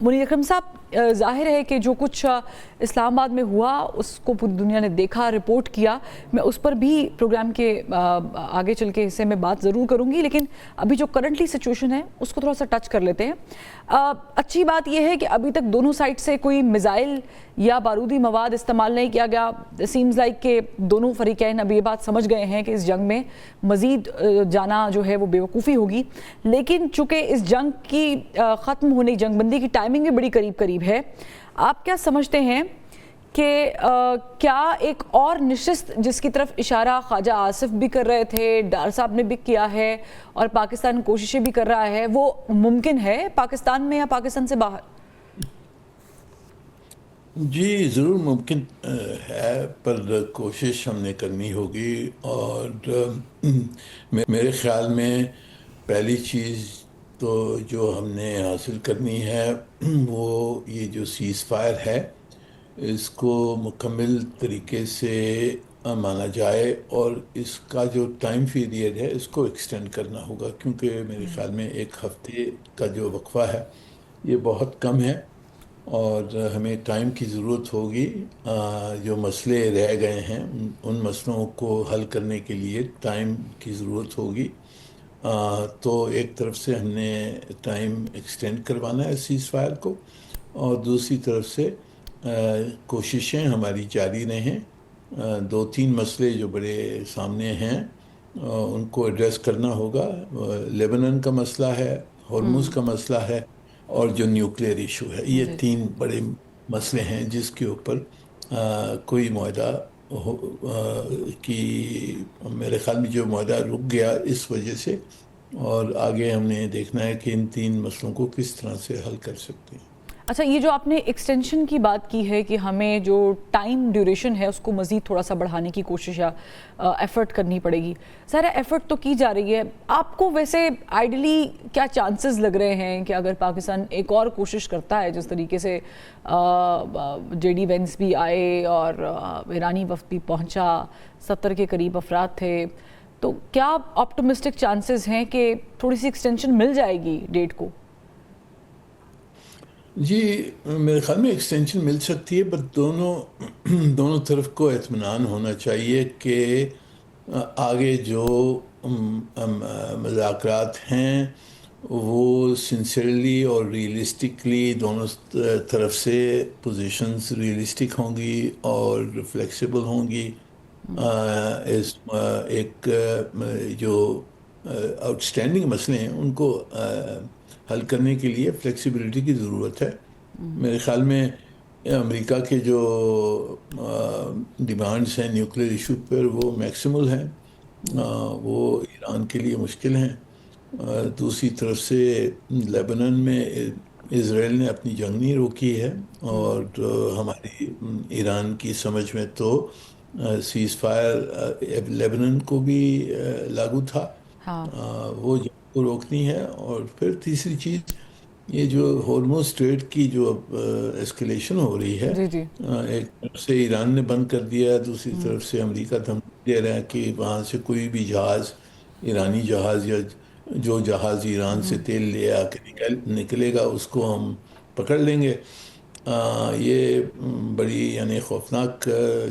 منیر اکرم صاحب، ظاہر ہے کہ جو کچھ اسلام آباد میں ہوا اس کو پوری دنیا نے دیکھا، رپورٹ کیا. میں اس پر بھی پروگرام کے آگے چل کے حصے میں بات ضرور کروں گی، لیکن ابھی جو کرنٹلی سچویشن ہے اس کو تھوڑا سا ٹچ کر لیتے ہیں. اچھی بات یہ ہے کہ ابھی تک دونوں سائڈ سے کوئی میزائل یا بارودی مواد استعمال نہیں کیا گیا. سیمز لائک کہ دونوں فریقین ابھی یہ بات سمجھ گئے ہیں کہ اس جنگ میں مزید جانا جو ہے وہ بے وقوفی ہوگی. لیکن چونکہ اس جنگ کی ختم ہونے، جنگ بندی کی ٹائمنگ بھی بڑی قریب قریب ہے، آپ کیا سمجھتے ہیں کہ کیا ایک اور نشست جس کی طرف اشارہ خواجہ آصف بھی کر رہے تھے، ڈار صاحب نے بھی کیا ہے اور پاکستان کوششیں بھی کر رہا ہے، وہ ممکن ہے پاکستان میں یا پاکستان سے باہر؟ جی ضرور ممکن ہے، پر کوشش ہم نے کرنی ہوگی. اور میرے خیال میں پہلی چیز تو جو ہم نے حاصل کرنی ہے وہ یہ جو سیز فائر ہے اس کو مکمل طریقے سے مانا جائے، اور اس کا جو ٹائم پیریڈ ہے اس کو ایکسٹینڈ کرنا ہوگا، کیونکہ میرے خیال میں ایک ہفتے کا جو وقفہ ہے یہ بہت کم ہے، اور ہمیں ٹائم کی ضرورت ہوگی. جو مسئلے رہ گئے ہیں ان مسئلوں کو حل کرنے کے لیے ٹائم کی ضرورت ہوگی. تو ایک طرف سے ہم نے ٹائم ایکسٹینڈ کروانا ہے سیز فائر کو، اور دوسری طرف سے کوششیں ہماری جاری رہیں. دو تین مسئلے جو بڑے سامنے ہیں ان کو ایڈریس کرنا ہوگا. لیبنن کا مسئلہ ہے، ہرمز کا مسئلہ ہے، اور جو نیوکلیئر ایشو ہے. یہ تین بڑے مسئلے ہیں جس کے اوپر کوئی معاہدہ کی میرے خیال میں جو معاہدہ رک گیا اس وجہ سے، اور آگے ہم نے دیکھنا ہے کہ ان تین مسئلوں کو کس طرح سے حل کر سکتے ہیں. اچھا، یہ جو آپ نے ایکسٹینشن کی بات کی ہے کہ ہمیں جو ٹائم ڈیوریشن ہے اس کو مزید تھوڑا سا بڑھانے کی کوشش یا ایفرٹ کرنی پڑے گی. سارا ایفرٹ تو کی جا رہی ہے. آپ کو ویسے آئیڈلی کیا چانسز لگ رہے ہیں کہ اگر پاکستان ایک اور کوشش کرتا ہے، جس طریقے سے جے ڈی وینس بھی آئے اور ایرانی وفد بھی پہنچا، 70 کے قریب افراد تھے، تو کیا آپٹمسٹک چانسز ہیں کہ تھوڑی سی ایکسٹینشن مل جائے گی ڈیٹ کو؟ جی میرے خیال میں ایکسٹینشن مل سکتی ہے، بٹ دونوں طرف کو اطمینان ہونا چاہیے کہ آگے جو مذاکرات ہیں وہ سنسیئرلی اور ریئلسٹکلی دونوں طرف سے پوزیشنز ریئلسٹک ہوں گی اور فلیکسیبل ہوں گی. ایک جو آؤٹسٹینڈنگ مسئلے ہیں ان کو حل کرنے کے لیے فلیکسیبلٹی کی ضرورت ہے. میرے خیال میں امریکہ کے جو ڈیمانڈز ہیں نیوکلیئر ایشو پر وہ میکسیمل ہیں، وہ ایران کے لیے مشکل ہیں. دوسری طرف سے لیبنن میں اسرائیل نے اپنی جنگ نہیں روکی ہے، اور ہماری ایران کی سمجھ میں تو سیز فائر لیبنن کو بھی لاگو تھا. وہ جنگ کو روکنی ہے. اور پھر تیسری چیز یہ جو ہورموز اسٹریٹ کی جو ایسکیلیشن ہو رہی ہے، ایک طرف سے ایران نے بند کر دیا، دوسری طرف سے امریکہ دھمکی دے رہا ہے کہ وہاں سے کوئی بھی جہاز، ایرانی جہاز یا جو جہاز ایران سے تیل لے آ کے نکلے گا اس کو ہم پکڑ لیں گے. یہ بڑی یعنی خوفناک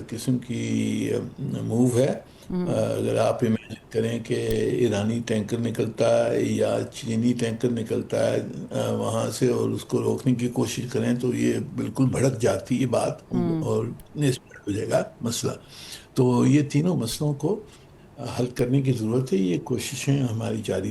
قسم کی موو ہے. اگر آپ امیجن کریں کہ ایرانی ٹینکر نکلتا ہے یا چینی ٹینکر نکلتا ہے وہاں سے اور اس کو روکنے کی کوشش کریں تو یہ بالکل بھڑک جاتی ہے بات، اور نسبت ہو جائے گا مسئلہ. تو یہ تینوں مسئلوں کو حل کرنے کی ضرورت ہے. یہ کوششیں ہماری جاری